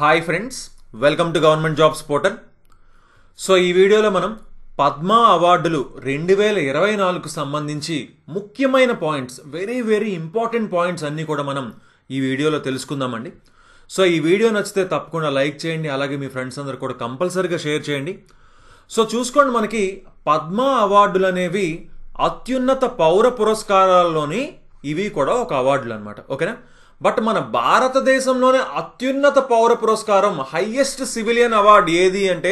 Hi friends, welcome to government jobs portal. So ఈ వీడియోలో మనం పద్మ అవార్డులు 2024కు సంబంధించి ముఖ్యమైన పాయింట్స్, వెరీ ఇంపార్టెంట్ పాయింట్స్ అన్నీ కూడా మనం ఈ వీడియోలో తెలుసుకుందామండి. సో ఈ వీడియో నచ్చితే తప్పకుండా లైక్ చేయండి, అలాగే మీ ఫ్రెండ్స్ అందరు కూడా కంపల్సరీగా షేర్ చేయండి. సో చూసుకోండి, మనకి పద్మ అవార్డులు అనేవి అత్యున్నత పౌర పురస్కారాల్లోని ఇవి కూడా ఒక అవార్డులు అనమాట. ఓకేనా? బట్ మన భారతదేశంలోనే అత్యున్నత పౌర పురస్కారం, హైయెస్ట్ సివిలియన్ అవార్డు ఏది అంటే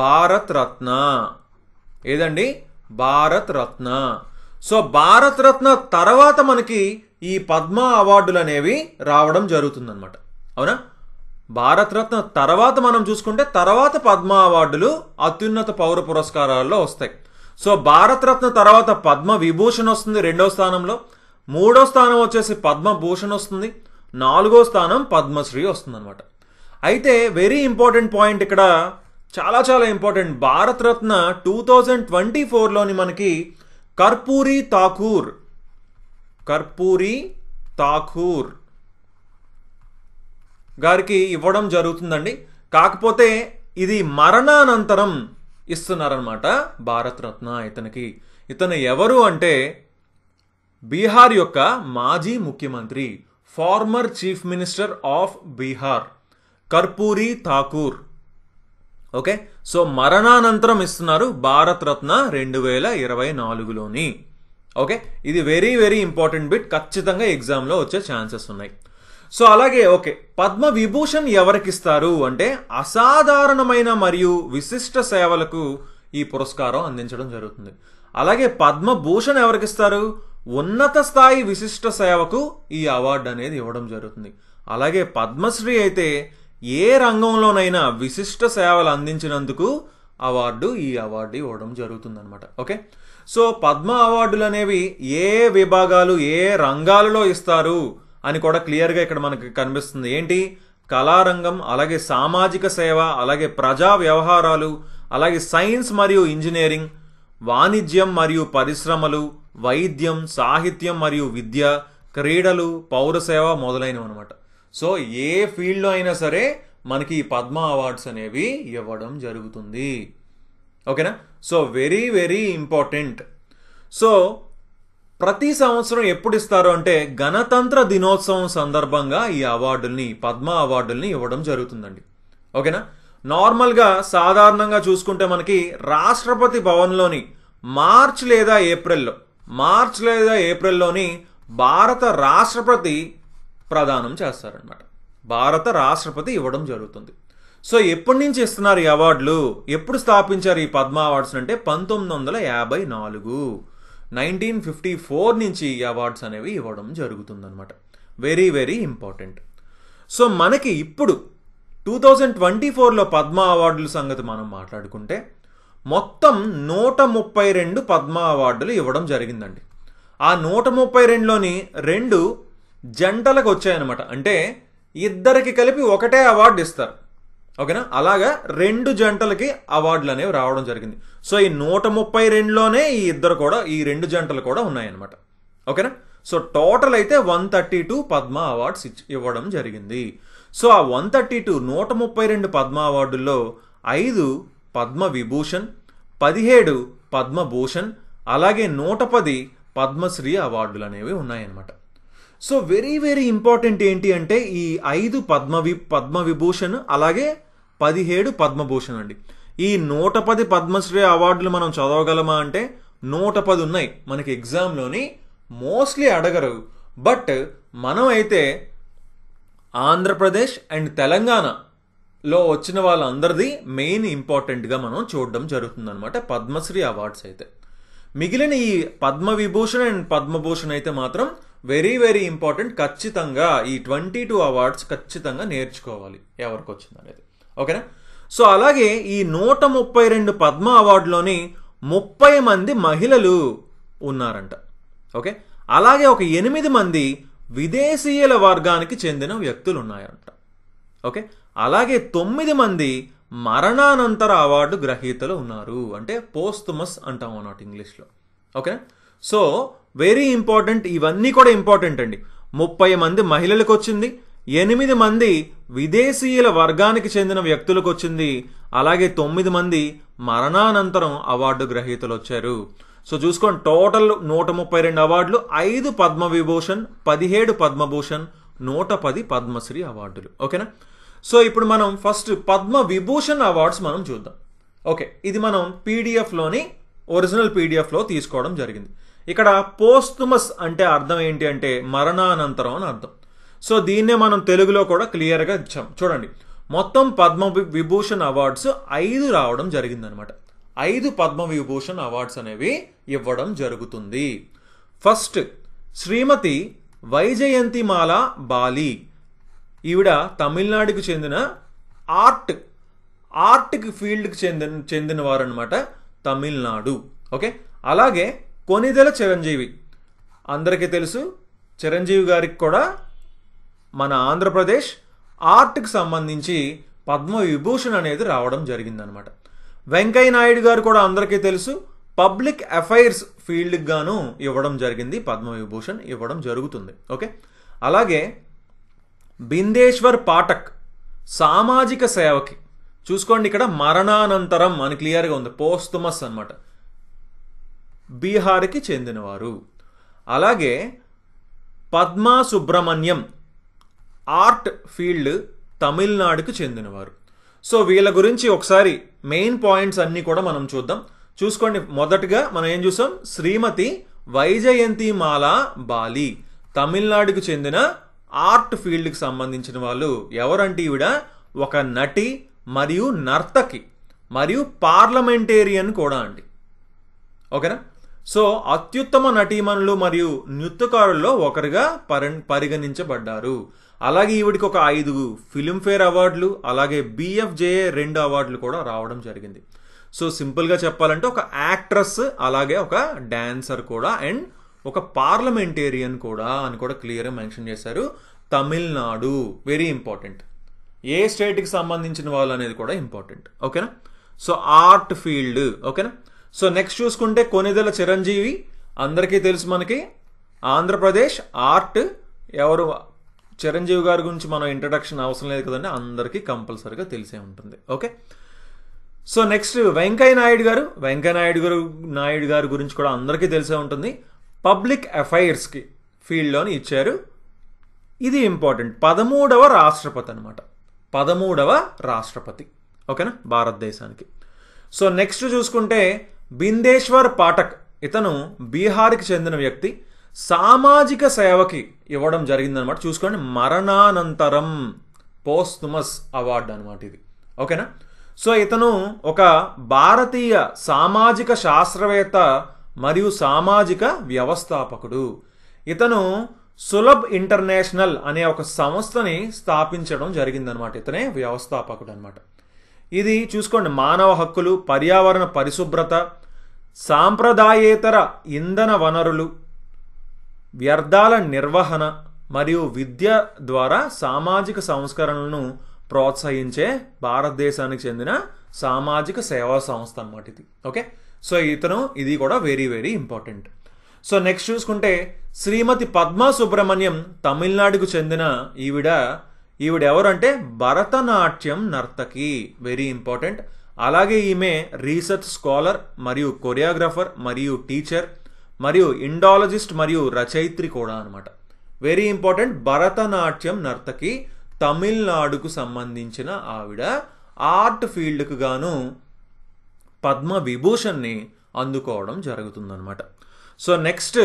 భారత్ రత్న. ఏదండి? భారత్ రత్న. సో భారత్ రత్న తర్వాత మనకి ఈ పద్మ అవార్డులు అనేవి రావడం జరుగుతుందన్నమాట. అవునా? భారత్ రత్న తర్వాత మనం చూసుకుంటే తర్వాత పద్మ అవార్డులు అత్యున్నత పౌర పురస్కారాల్లో వస్తాయి. సో భారత్ రత్న తర్వాత పద్మ విభూషణ్ వస్తుంది 2వ స్థానంలో, 3వ స్థానం వచ్చేసి పద్మభూషణ్ వస్తుంది, 4వ స్థానం పద్మశ్రీ వస్తుంది అనమాట. అయితే వెరీ ఇంపార్టెంట్ పాయింట్ ఇక్కడ, చాలా ఇంపార్టెంట్. భారత్ రత్న 2024లోని మనకి కర్పూరి ఠాకూర్ గారికి ఇవ్వడం జరుగుతుందండి. కాకపోతే ఇది మరణానంతరం ఇస్తున్నారనమాట భారత్ రత్న ఇతనికి. ఇతను ఎవరు అంటే బీహార్ యొక్క మాజీ ముఖ్యమంత్రి, former chief minister of Bihar Karpoori Thakur. Okay, so మరణానంతరం ఇస్తున్నారు భారత్ రత్న 2024లోని. ఓకే, ఇది వెరీ ఇంపార్టెంట్ బిట్, ఖచ్చితంగా ఎగ్జామ్లో వచ్చే ఛాన్సెస్ ఉన్నాయి. సో అలాగే ఓకే, పద్మ విభూషణ్ ఎవరికి ఇస్తారు అంటే అసాధారణమైన మరియు విశిష్ట సేవలకు ఈ పురస్కారం అందించడం జరుగుతుంది. అలాగే పద్మభూషణ్ ఎవరికి ఇస్తారు? ఉన్నత స్థాయి విశిష్ట సేవకు ఈ అవార్డు అనేది ఇవ్వడం జరుగుతుంది. అలాగే పద్మశ్రీ అయితే ఏ రంగంలోనైనా విశిష్ట సేవలు అందించినందుకు ఈ అవార్డు ఇవ్వడం జరుగుతుంది అనమాట. ఓకే, సో పద్మ అవార్డులు అనేవి ఏ విభాగాలు, ఏ రంగాలలో ఇస్తారు అని కూడా క్లియర్గా ఇక్కడ మనకి కనిపిస్తుంది. ఏంటి? కళారంగం, అలాగే సామాజిక సేవ, అలాగే ప్రజా వ్యవహారాలు, అలాగే సైన్స్ మరియు ఇంజనీరింగ్, వాణిజ్యం మరియు పరిశ్రమలు, వైద్యం, సాహిత్యం మరియు విద్య, క్రీడలు, పౌరసేవ మొదలైనవి అనమాట. సో ఏ ఫీల్డ్లో అయినా సరే మనకి ఈ పద్మ అవార్డ్స్ అనేవి ఇవ్వడం జరుగుతుంది. ఓకేనా? So very important. సో ప్రతి సంవత్సరం ఎప్పుడు ఇస్తారు అంటే గణతంత్ర దినోత్సవం సందర్భంగా ఈ అవార్డుల్ని, పద్మ అవార్డుల్ని ఇవ్వడం జరుగుతుందండి. ఓకేనా? నార్మల్గా సాధారణంగా చూసుకుంటే మనకి రాష్ట్రపతి భవన్లోని మార్చ్ లేదా ఏప్రిల్లోని భారత రాష్ట్రపతి ప్రదానం చేస్తారనమాట. భారత రాష్ట్రపతి ఇవ్వడం జరుగుతుంది. సో ఎప్పటి నుంచి ఇస్తున్నారు ఈ అవార్డులు, ఎప్పుడు స్థాపించారు ఈ పద్మ అవార్డ్స్ అంటే 1954, 1954 నుంచి ఈ అవార్డ్స్ అనేవి ఇవ్వడం జరుగుతుందన్నమాట. Very important. సో మనకి ఇప్పుడు 2024లో పద్మ అవార్డుల సంగతి మనం మాట్లాడుకుంటే మొత్తం 132 పద్మ అవార్డులు ఇవ్వడం జరిగిందండి. ఆ 132లోని 2 జంటలకు వచ్చాయన్నమాట. అంటే ఇద్దరికి కలిపి ఒకటే అవార్డు ఇస్తారు. ఓకేనా? అలాగా 2 జంటలకి అవార్డులు అనేవి రావడం జరిగింది. సో ఈ 132లోనే ఈ 2 జంటలు కూడా ఉన్నాయన్నమాట. ఓకేనా? సో టోటల్ అయితే 132 పద్మ అవార్డ్స్ ఇవ్వడం జరిగింది. సో ఆ 132 పద్మ అవార్డుల్లో 5 పద్మ విభూషణ్, 17 పద్మభూషణ్, అలాగే 110 పద్మశ్రీ అవార్డులు అనేవి ఉన్నాయన్నమాట. సో వెరీ ఇంపార్టెంట్ ఏంటి అంటే ఈ 5 పద్మ విభూషణ్, అలాగే 17 పద్మభూషణ్ అండి. ఈ 110 పద్మశ్రీ అవార్డులు మనం చదవగలమా అంటే 110 ఉన్నాయి. మనకి ఎగ్జామ్లోని మోస్ట్లీ అడగరు. బట్ మనం అయితే ఆంధ్రప్రదేశ్ అండ్ తెలంగాణలో వచ్చిన వాళ్ళందరిది మెయిన్ ఇంపార్టెంట్గా మనం చూడడం జరుగుతుంది అనమాట పద్మశ్రీ అవార్డ్స్ అయితే. మిగిలిన ఈ పద్మ విభూషణ్ అండ్ పద్మభూషణ్ అయితే మాత్రం వెరీ ఇంపార్టెంట్. ఖచ్చితంగా ఈ 22 అవార్డ్స్ ఖచ్చితంగా నేర్చుకోవాలి ఎవరికి వచ్చింది అనేది. ఓకేనా? సో అలాగే ఈ 132 పద్మ అవార్డులోని 30 మంది మహిళలు ఉన్నారంట. ఓకే, అలాగే ఒక 8 మంది విదేశీయుల వర్గానికి చెందిన వ్యక్తులు ఉన్నారంట. ఓకే, అలాగే 9 మంది మరణానంతర అవార్డు గ్రహీతలు ఉన్నారు. అంటే పోస్టుమస్ అంటాం అన్నమాట ఇంగ్లీష్లో. Okay, so very important. ఇవన్నీ కూడా ఇంపార్టెంట్ అండి. 30 మంది మహిళలకు వచ్చింది, 8 మంది విదేశీయుల వర్గానికి చెందిన వ్యక్తులకు వచ్చింది. అలాగే 9 మంది మరణానంతరం అవార్డు గ్రహీతలు వచ్చారు. సో చూసుకోండి, టోటల్ 132 అవార్డులు, 5 పద్మవిభూషణ్, 17 పద్మభూషణ్, 110 పద్మశ్రీ అవార్డులు. ఓకేనా? సో ఇప్పుడు మనం ఫస్ట్ పద్మవిభూషణ్ అవార్డ్స్ మనం చూద్దాం. ఓకే, ఇది మనం పీడిఎఫ్లోని ఒరిజినల్ పీడిఎఫ్లో తీసుకోవడం జరిగింది. ఇక్కడ పోస్టుమస్ అంటే అర్థం ఏంటి అంటే మరణానంతరం అని అర్థం. సో దీన్నే మనం తెలుగులో కూడా క్లియర్గా ఇచ్చాం. చూడండి, మొత్తం పద్మవిభూషణ్ అవార్డ్స్ 5 రావడం జరిగిందనమాట. 5 పద్మవిభూషణ్ అవార్డ్స్ అనేవి ఇవ్వడం జరుగుతుంది. ఫస్ట్ శ్రీమతి వైజయంతిమాల బాలి. ఈవిడ తమిళనాడుకు చెందిన ఆర్ట్ ఫీల్డ్కి చెందిన వారు అనమాట, తమిళనాడు. ఓకే, అలాగే కొనిదెల చిరంజీవి, అందరికీ తెలుసు, చిరంజీవి గారికి కూడా మన ఆంధ్రప్రదేశ్ ఆర్ట్కి సంబంధించి పద్మవిభూషణ్ అనేది రావడం జరిగిందనమాట. వెంకయ్య నాయుడు గారు కూడా అందరికీ తెలుసు, పబ్లిక్ అఫైర్స్ ఫీల్డ్కి గాను ఇవ్వడం జరిగింది, పద్మవిభూషణ్ ఇవ్వడం జరుగుతుంది. ఓకే, అలాగే బిందేశ్వర్ పాఠక్ సామాజిక సేవకి, చూసుకోండి ఇక్కడ మరణానంతరం అని క్లియర్గా ఉంది, పోస్టుమస్ అన్నమాట, బీహార్కి చెందినవారు. అలాగే పద్మా సుబ్రహ్మణ్యం ఆర్ట్ ఫీల్డ్ తమిళనాడుకు చెందినవారు. సో వీళ్ళ గురించి ఒకసారి మెయిన్ పాయింట్స్ అన్నీ కూడా మనం చూద్దాం. చూసుకోండి, మొదటగా మనం ఏం చూసాం, శ్రీమతి వైజయంతిమాల బాలి తమిళనాడుకు చెందిన ఆర్ట్ ఫీల్డ్కి సంబంధించిన వాళ్ళు. ఎవరంటే ఈవిడ ఒక నటి మరియు నర్తకి మరియు పార్లమెంటేరియన్ కూడా అండి. ఓకేనా? సో అత్యుత్తమ నటీమణులు మరియు నృత్యకారుల్లో ఒకరిగా పరిగణించబడ్డారు. అలాగే ఈవిడికి ఒక 5 ఫిల్మ్ఫేర్ అవార్డులు, అలాగే BFJA 2 అవార్డులు కూడా రావడం జరిగింది. సో సింపుల్గా చెప్పాలంటే ఒక యాక్ట్రెస్, అలాగే ఒక డాన్సర్ కూడా, అండ్ ఒక పార్లమెంటేరియన్ కూడా అని కూడా క్లియర్గా మెన్షన్ చేశారు. తమిళనాడు వెరీ ఇంపార్టెంట్, ఏ స్టేట్కి సంబంధించిన వాళ్ళు అనేది కూడా ఇంపార్టెంట్. ఓకేనా? So art field. ఓకేనా? సో నెక్స్ట్ చూసుకుంటే కొనిదెల చిరంజీవి, అందరికీ తెలుసు మనకి, ఆంధ్రప్రదేశ్ ఆర్ట్. ఎవరు, చిరంజీవి గారి గురించి మనం ఇంట్రడక్షన్ అవసరం లేదు కదండి, అందరికీ కంపల్సరీగా తెలిసే ఉంటుంది. Okay, so next Venkaiah Naidu గారి గురించి కూడా అందరికీ తెలిసే ఉంటుంది, పబ్లిక్ అఫైర్స్కి ఫీల్డ్లోని ఇచ్చారు. ఇది ఇంపార్టెంట్, 13వ రాష్ట్రపతి అనమాట, 13వ రాష్ట్రపతి. ఓకేనా, భారతదేశానికి. సో నెక్స్ట్ చూసుకుంటే బిందేశ్వర్ పాఠక్, ఇతను బీహార్కి చెందిన వ్యక్తి, సామాజిక సేవకి ఇవ్వడం జరిగిందనమాట. చూసుకోండి, మరణానంతరం పోస్టుమస్ అవార్డు అనమాట ఇది. ఓకేనా? సో ఇతను ఒక భారతీయ సామాజిక శాస్త్రవేత్త మరియు సామాజిక వ్యవస్థాపకుడు. ఇతను సులభ్ ఇంటర్నేషనల్ అనే ఒక సంస్థని స్థాపించడం జరిగిందనమాట. ఇతనే వ్యవస్థాపకుడు అనమాట. ఇది చూసుకోండి, మానవ హక్కులు, పర్యావరణ పరిశుభ్రత, సాంప్రదాయేతర ఇంధన వనరులు, వ్యర్థాల నిర్వహణ మరియు విద్య ద్వారా సామాజిక సంస్కరణలను ప్రోత్సహించే భారతదేశానికి చెందిన సామాజిక సేవా సంస్థ అనమాట ఇది. ఓకే, సో ఇది కూడా very very important. So next చూసుకుంటే శ్రీమతి పద్మా సుబ్రహ్మణ్యం, తమిళనాడుకు చెందిన ఈవిడ ఎవరంటే భరతనాట్యం నర్తకి, వెరీ ఇంపార్టెంట్. అలాగే ఈమె రీసెర్చ్ స్కాలర్ మరియు కొరియోగ్రాఫర్ మరియు టీచర్ మరియు ఇండాలజిస్ట్ మరియు రచయిత్రి కూడా అనమాట. వెరీ ఇంపార్టెంట్, భరతనాట్యం నర్తకి, తమిళనాడుకు సంబంధించిన ఆవిడ ఆర్ట్ ఫీల్డ్కు గాను పద్మవిభూషణ్ని అందుకోవడం జరుగుతుందన్నమాట. సో నెక్స్ట్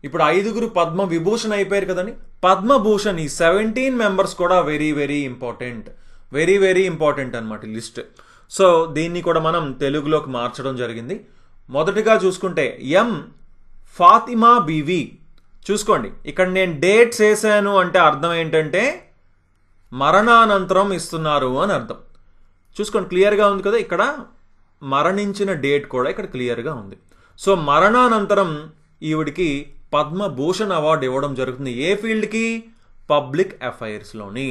ఇప్పుడు 5 పద్మవిభూషణ్ అయిపోయారు కదండి, పద్మభూషణ్ ఈ 17 మెంబర్స్ కూడా very very important, very very important అనమాట లిస్ట్. సో దీన్ని కూడా మనం తెలుగులోకి మార్చడం జరిగింది. మొదటిగా చూసుకుంటే ఎం ఫాతిమా బీవి. చూసుకోండి, ఇక్కడ నేను డేట్స్ వేసాను అంటే అర్థం ఏంటంటే మరణానంతరం ఇస్తున్నారు అని అర్థం. చూసుకోండి, క్లియర్గా ఉంది కదా, ఇక్కడ మరణించిన డేట్ కూడా ఇక్కడ క్లియర్గా ఉంది. సో మరణానంతరం ఈవిడికి పద్మభూషణ్ అవార్డు ఇవ్వడం జరుగుతుంది. ఏ ఫీల్డ్కి? పబ్లిక్ అఫైర్స్లోని.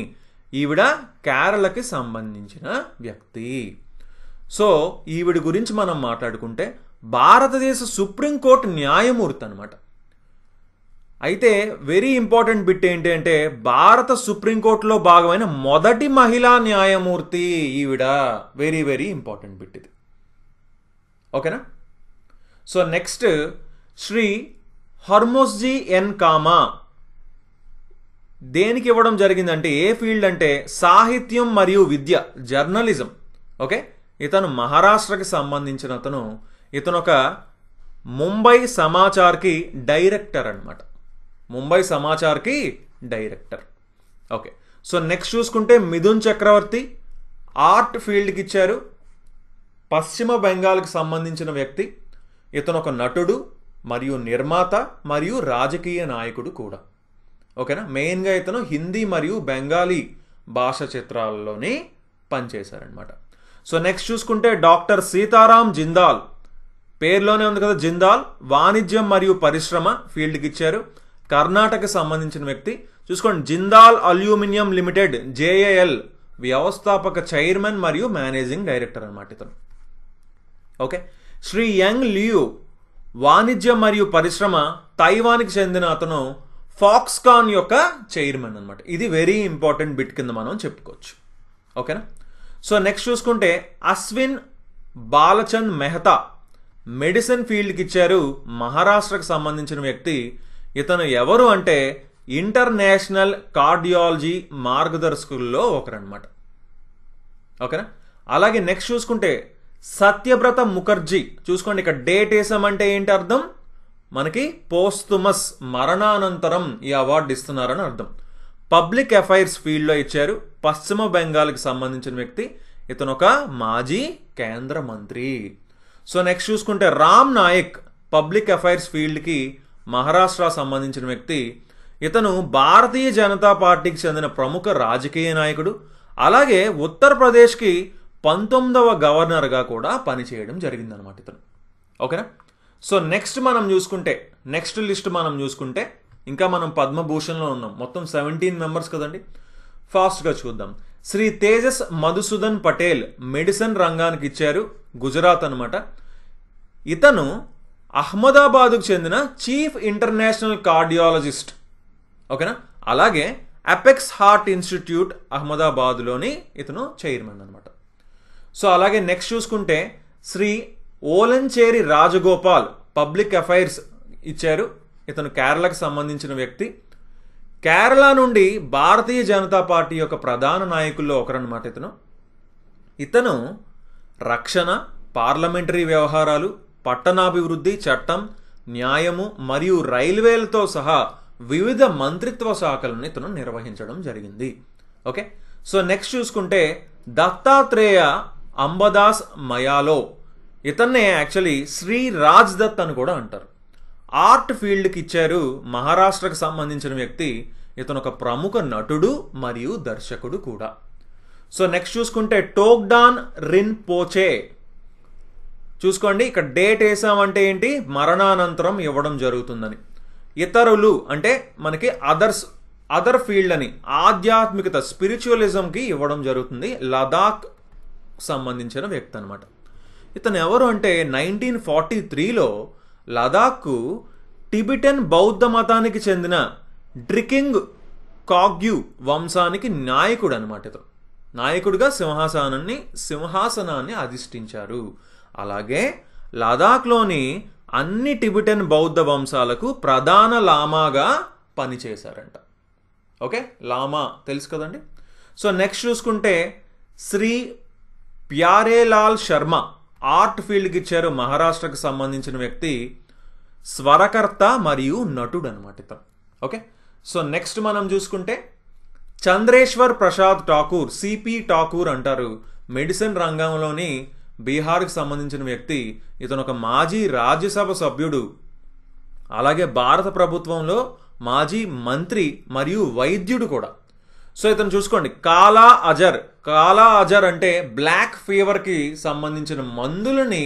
ఈవిడ కేరళకి సంబంధించిన వ్యక్తి. సో ఈవిడి గురించి మనం మాట్లాడుకుంటే భారతదేశ సుప్రీంకోర్టు న్యాయమూర్తి అనమాట. అయితే వెరీ ఇంపార్టెంట్ బిట్ ఏంటి అంటే భారత సుప్రీంకోర్టులో భాగమైన మొదటి మహిళా న్యాయమూర్తి ఈవిడ. వెరీ వెరీ ఇంపార్టెంట్ బిట్ ఇది. ఓకేనా? సో నెక్స్ట్ శ్రీ హర్మోస్జీ ఎన్ కామా దేనికి ఇవ్వడం జరిగిందంటే, ఏ ఫీల్డ్ అంటే సాహిత్యం మరియు విద్య, జర్నలిజం. ఓకే, ఇతను మహారాష్ట్రకి సంబంధించిన అతను. ఇతను ఒక ముంబై సమాచార్కి డైరెక్టర్ అనమాట. ముంబై సమాచార్కి డైరెక్టర్. ఓకే, సో నెక్స్ట్ చూసుకుంటే మిథున్ చక్రవర్తి ఆర్ట్ ఫీల్డ్కి ఇచ్చారు. పశ్చిమ బెంగాల్కి సంబంధించిన వ్యక్తి. ఇతను ఒక నటుడు మరియు నిర్మాత మరియు రాజకీయ నాయకుడు కూడా. ఓకేనా? మెయిన్గా ఇతను హిందీ మరియు బెంగాలీ భాష చిత్రాల్లోనే పనిచేశారనమాట. సో నెక్స్ట్ చూసుకుంటే డాక్టర్ సీతారాం జిందాల్, పేరులోనే ఉంది కదా జిందాల్, వాణిజ్యం మరియు పరిశ్రమ ఫీల్డ్కి ఇచ్చారు. కర్ణాటకకి సంబంధించిన వ్యక్తి. చూసుకోండి, జిందాల్ అల్యూమినియం లిమిటెడ్ జేఏఎల్ వ్యవస్థాపక చైర్మన్ మరియు మేనేజింగ్ డైరెక్టర్ అనమాట ఇతను. ఓకే, శ్రీ యంగ్ లియు వాణిజ్యం మరియు పరిశ్రమ, తైవాన్కి చెందిన అతను. ఫాక్స్కాన్ యొక్క చైర్మన్ అనమాట. ఇది వెరీ ఇంపార్టెంట్ బిట్ కింద మనం చెప్పుకోవచ్చు. ఓకేనా? సో నెక్స్ట్ చూసుకుంటే అశ్విన్ బాలచంద్ మెహతా మెడిసిన్ ఫీల్డ్కి ఇచ్చారు. మహారాష్ట్రకు సంబంధించిన వ్యక్తి. ఇతను ఎవరు అంటే ఇంటర్నేషనల్ కార్డియాలజీ మార్గదర్శకుల్లో ఒకరనమాట. ఓకేనా? అలాగే నెక్స్ట్ చూసుకుంటే సత్యవ్రత ముఖర్జీ. చూసుకోండి, ఇక్కడ డేట్ వేసామంటే ఏంటి అర్థం? మనకి పోస్తుమస్, మరణానంతరం ఈ అవార్డు ఇస్తున్నారని అర్థం. పబ్లిక్ అఫైర్స్ ఫీల్డ్లో ఇచ్చారు. పశ్చిమ బెంగాల్కి సంబంధించిన వ్యక్తి. ఇతను ఒక మాజీ కేంద్ర మంత్రి. సో నెక్స్ట్ చూసుకుంటే రామ్ నాయక్ పబ్లిక్ అఫైర్స్ ఫీల్డ్కి మహారాష్ట్ర సంబంధించిన వ్యక్తి. ఇతను భారతీయ జనతా పార్టీకి చెందిన ప్రముఖ రాజకీయ నాయకుడు. అలాగే ఉత్తరప్రదేశ్కి 19వ గవర్నర్గా కూడా పనిచేయడం జరిగిందనమాట ఇతను. ఓకేనా? సో నెక్స్ట్ లిస్ట్ మనం చూసుకుంటే ఇంకా మనం పద్మభూషణ్లో ఉన్నాం. మొత్తం 17 మెంబర్స్ కదండి. ఫాస్ట్గా చూద్దాం. శ్రీ తేజస్ మధుసూదన్ పటేల్ మెడిసిన్ రంగానికి ఇచ్చారు. గుజరాత్ అనమాట. ఇతను అహ్మదాబాద్కు చెందిన చీఫ్ ఇంటర్నేషనల్ కార్డియాలజిస్ట్. ఓకేనా? అలాగే అపెక్స్ హార్ట్ ఇన్స్టిట్యూట్ అహ్మదాబాద్లోని ఇతను చైర్మన్ అనమాట. సో అలాగే నెక్స్ట్ చూసుకుంటే శ్రీ ఓలంచేరి రాజగోపాల్ పబ్లిక్ అఫైర్స్ ఇచ్చారు. ఇతను కేరళకు సంబంధించిన వ్యక్తి. కేరళ నుండి భారతీయ జనతా పార్టీ యొక్క ప్రధాన నాయకుల్లో ఒకరనమాట ఇతను రక్షణ, పార్లమెంటరీ వ్యవహారాలు, పట్టణాభివృద్ధి, చట్టం, న్యాయము మరియు రైల్వేలతో సహా వివిధ మంత్రిత్వ శాఖలను ఇతను నిర్వహించడం జరిగింది. ఓకే, సో నెక్స్ట్ చూసుకుంటే దత్తాత్రేయ అంబదాస్ మయాలో. ఇతన్నే యాక్చువల్లీ శ్రీ రాజ్ దత్ అని కూడా అంటారు. ఆర్ట్ ఫీల్డ్కి ఇచ్చారు. మహారాష్ట్రకు సంబంధించిన వ్యక్తి. ఇతను ఒక ప్రముఖ నటుడు మరియు దర్శకుడు కూడా. సో నెక్స్ట్ చూసుకుంటే టోగ్డాన్ రిన్ పోచే. చూసుకోండి, ఇక్కడ డేట్ వేసామంటే ఏంటి? మరణానంతరం ఇవ్వడం జరుగుతుందని. ఇతరులు అంటే మనకి అదర్ ఫీల్డ్ అని, ఆధ్యాత్మికత, స్పిరిచువలిజంకి ఇవ్వడం జరుగుతుంది. లదాఖ్ సంబంధించిన వ్యక్తి అనమాట. ఇతను ఎవరు అంటే 1943లో లదాఖ్కు టిబెటన్ బౌద్ధ మతానికి చెందిన డ్రికింగ్ కాగ్యూ వంశానికి నాయకుడు అనమాట. ఇతను నాయకుడిగా సింహాసనాన్ని అధిష్ఠించారు. అలాగే లదాఖ్లోని అన్ని టిబెటన్ బౌద్ధ వంశాలకు ప్రధాన లామాగా పనిచేశారంట. ఓకే, లామా తెలుసు కదండి. సో నెక్స్ట్ చూసుకుంటే శ్రీ ప్యారేలాల్ శర్మ ఆర్ట్ ఫీల్డ్కి ఇచ్చారు. మహారాష్ట్రకు సంబంధించిన వ్యక్తి, స్వరకర్త మరియు నటుడు అనమాట ఇతను. ఓకే, సో నెక్స్ట్ మనం చూసుకుంటే చంద్రేశ్వర్ ప్రసాద్ ఠాకూర్, సిపి ఠాకూర్ అంటారు. మెడిసిన్ రంగంలోని బీహార్కి సంబంధించిన వ్యక్తి. ఇతను ఒక మాజీ రాజ్యసభ సభ్యుడు. అలాగే భారత ప్రభుత్వంలో మాజీ మంత్రి మరియు వైద్యుడు కూడా. సో ఇతను చూసుకోండి, కాలా అజర్ అంటే బ్లాక్ ఫీవర్కి సంబంధించిన మందులని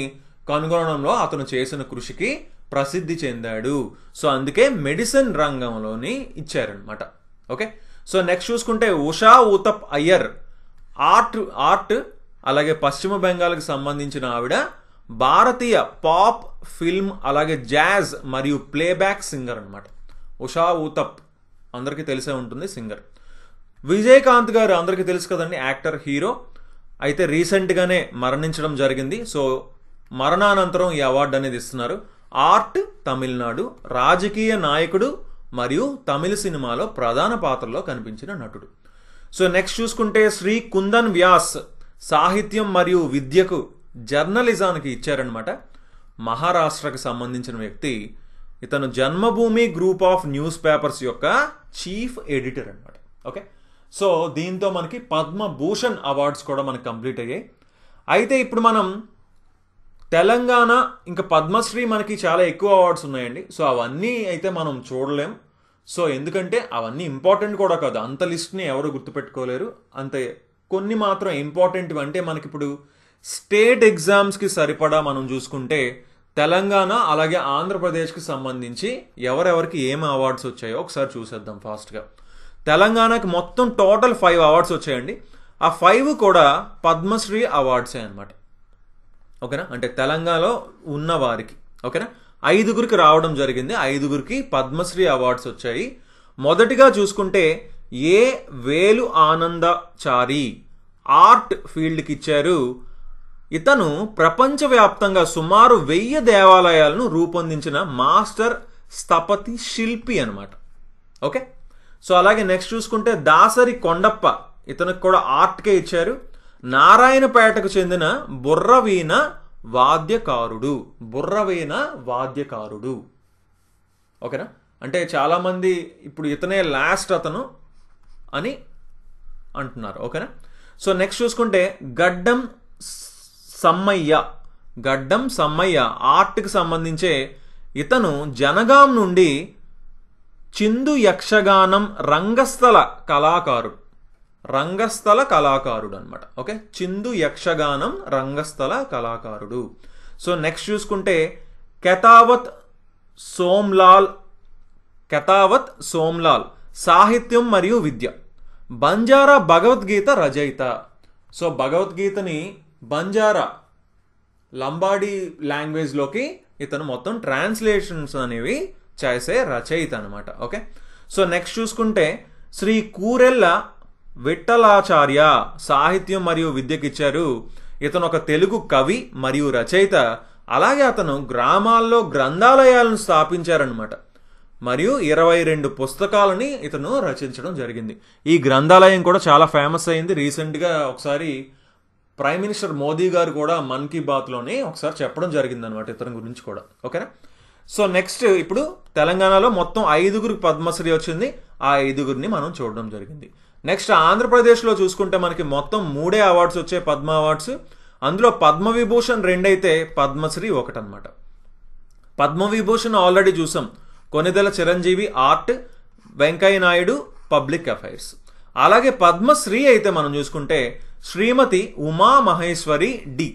కనుగొనడంలో అతను చేసిన కృషికి ప్రసిద్ధి చెందాడు. సో అందుకే మెడిసిన్ రంగంలోని ఇచ్చారనమాట. ఓకే, సో నెక్స్ట్ చూసుకుంటే ఉషా ఊతప్ అయ్యర్ ఆర్ట్ అలాగే పశ్చిమ బెంగాల్కి సంబంధించిన ఆవిడ. భారతీయ పాప్, ఫిల్మ్ అలాగే జాజ్ మరియు ప్లేబ్యాక్ సింగర్ అనమాట. ఉషా ఊతప్ అందరికీ తెలిసే ఉంటుంది, సింగర్. విజయకాంత్ గారు అందరికీ తెలుసు కదండి, యాక్టర్, హీరో. అయితే రీసెంట్గానే మరణించడం జరిగింది. సో మరణానంతరం ఈ అవార్డు అనేది ఇస్తున్నారు. ఆర్ట్ తమిళనాడు, రాజకీయ నాయకుడు మరియు తమిళ సినిమాలో ప్రధాన పాత్రలో కనిపించిన నటుడు. సో నెక్స్ట్ చూసుకుంటే శ్రీ కుందన్ వ్యాస్ సాహిత్యం మరియు విద్యకు జర్నలిజానికి ఇచ్చారనమాట. మహారాష్ట్రకు సంబంధించిన వ్యక్తి. ఇతను జన్మభూమి గ్రూప్ ఆఫ్ న్యూస్ పేపర్స్ యొక్క చీఫ్ ఎడిటర్ అనమాట. ఓకే, సో దీంతో మనకి పద్మభూషణ్ అవార్డ్స్ కూడా మనకి కంప్లీట్ అయ్యాయి. అయితే ఇప్పుడు మనం తెలంగాణ ఇంకా పద్మశ్రీ మనకి చాలా ఎక్కువ అవార్డ్స్ ఉన్నాయండి. సో అవన్నీ అయితే మనం చూడలేం. సో ఎందుకంటే అవన్నీ ఇంపార్టెంట్ కూడా కాదు, అంత లిస్ట్ని ఎవరు గుర్తుపెట్టుకోలేరు. అంతే కొన్ని మాత్రం ఇంపార్టెంట్ అంటే మనకి ఇప్పుడు స్టేట్ ఎగ్జామ్స్కి సరిపడా మనం చూసుకుంటే తెలంగాణ అలాగే ఆంధ్రప్రదేశ్కి సంబంధించి ఎవరెవరికి ఏం అవార్డ్స్ వచ్చాయో ఒకసారి చూసేద్దాం ఫాస్ట్గా. తెలంగాణకి మొత్తం టోటల్ 5 అవార్డ్స్ వచ్చాయండి. ఆ 5 కూడా పద్మశ్రీ అవార్డ్సే అనమాట. ఓకేనా, అంటే తెలంగాణలో ఉన్న వారికి. ఓకేనా, 5గురికి రావడం జరిగింది. 5గురికి పద్మశ్రీ అవార్డ్స్ వచ్చాయి. మొదటిగా చూసుకుంటే ఏ వేలు ఆనందచారి ఆర్ట్ ఫీల్డ్కి ఇచ్చారు. ఇతను ప్రపంచవ్యాప్తంగా సుమారు 1000 దేవాలయాలను రూపొందించిన మాస్టర్ స్థపతి శిల్పి అనమాట. ఓకే, సో అలాగే నెక్స్ట్ చూసుకుంటే దాసరి కొండప్ప, ఇతనికి కూడా ఆర్ట్కే ఇచ్చారు. నారాయణపేటకు చెందిన బుర్రవీణ వాద్యకారుడు. ఓకేనా, అంటే చాలామంది ఇప్పుడు ఇతనే లాస్ట్ అతను అని అంటున్నారు. ఓకేనా, సో నెక్స్ట్ చూసుకుంటే గడ్డం సమ్మయ్య ఆర్ట్కి సంబంధించే ఇతను జనగాం నుండి చిందు యక్షగానం రంగస్థల కళాకారుడు అనమాట. ఓకే, చిందు యక్షగానం రంగస్థల కళాకారుడు. సో నెక్స్ట్ చూసుకుంటే కెతావత్ సోమ్లాల్ సాహిత్యం మరియు విద్య, బంజారా భగవద్గీత రచయిత. సో భగవద్గీతని బంజారా లంబాడీ లాంగ్వేజ్లోకి ఇతను మొత్తం ట్రాన్స్లేషన్స్ అనేవి చేసే రచయిత అనమాట. ఓకే, సో నెక్స్ట్ చూసుకుంటే శ్రీ కూరెళ్ళ విఠలాచార్య సాహిత్యం మరియు విద్యకి ఇచ్చారు. ఇతను ఒక తెలుగు కవి మరియు రచయిత. అలాగే అతను గ్రామాల్లో గ్రంథాలయాలను స్థాపించారనమాట. మరియు 22 పుస్తకాలని ఇతను రచించడం జరిగింది. ఈ గ్రంథాలయం కూడా చాలా ఫేమస్ అయింది. రీసెంట్గా ఒకసారి ప్రైమ్ మినిస్టర్ మోదీ గారు కూడా మన్ కీ బాత్లోనే ఒకసారి చెప్పడం జరిగింది అనమాట ఇతని గురించి కూడా. ఓకేనా, సో నెక్స్ట్ ఇప్పుడు తెలంగాణలో మొత్తం 5గురికి పద్మశ్రీ వచ్చింది. ఆ 5గురిని మనం చూడడం జరిగింది. నెక్స్ట్ ఆంధ్రప్రదేశ్లో చూసుకుంటే మనకి మొత్తం 3 అవార్డ్స్ వచ్చాయి, పద్మ అవార్డ్స్. అందులో పద్మవిభూషణ్ 2 అయితే పద్మశ్రీ 1 అనమాట. పద్మవిభూషణ్ ఆల్రెడీ చూసాం, Konidela Chiranjeevi art, Venkaiah Naidu public affairs. అలాగే పద్మశ్రీ అయితే మనం చూసుకుంటే శ్రీమతి ఉమామహేశ్వరి డి.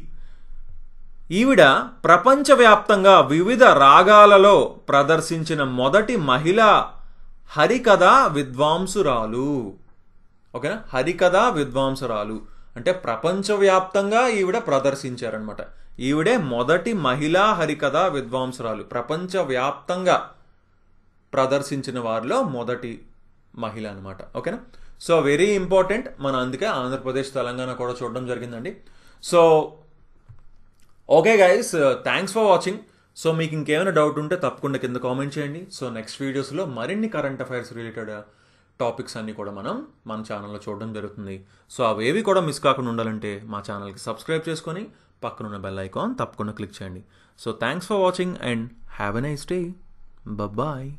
ఈవిడ ప్రపంచవ్యాప్తంగా వివిధ రాగాలలో ప్రదర్శించిన మొదటి మహిళా హరికథా విద్వాంసురాలు. ఓకేనా, హరికథా విద్వాంసురాలు అంటే ప్రపంచవ్యాప్తంగా ఈవిడ ప్రదర్శించారనమాట. ఈవిడే మొదటి మహిళా హరికథా విద్వాంసురాలు. ప్రపంచవ్యాప్తంగా ప్రదర్శించిన వారిలో మొదటి మహిళ అనమాట. ఓకేనా, సో వెరీ ఇంపార్టెంట్. మనం అందుకే ఆంధ్రప్రదేశ్ తెలంగాణ కూడా చూడడం జరిగిందండి. So okay guys, thanks for watching. So మీకు ఇంకేమైనా డౌట్ ఉంటే తప్పకుండా కింద కామెంట్ చేయండి. సో నెక్స్ట్ వీడియోస్లో మరిన్ని కరెంట్ అఫైర్స్ రిలేటెడ్ టాపిక్స్ అన్నీ కూడా మన ఛానల్లో చూడడం జరుగుతుంది. సో అవేవి కూడా మిస్ కాకుండా ఉండాలంటే మా ఛానల్కి సబ్స్క్రైబ్ చేసుకొని పక్కనున్న బెల్ ఐకాన్ తప్పకుండా క్లిక్ చేయండి. So thanks for watching and have a nice day. Bye.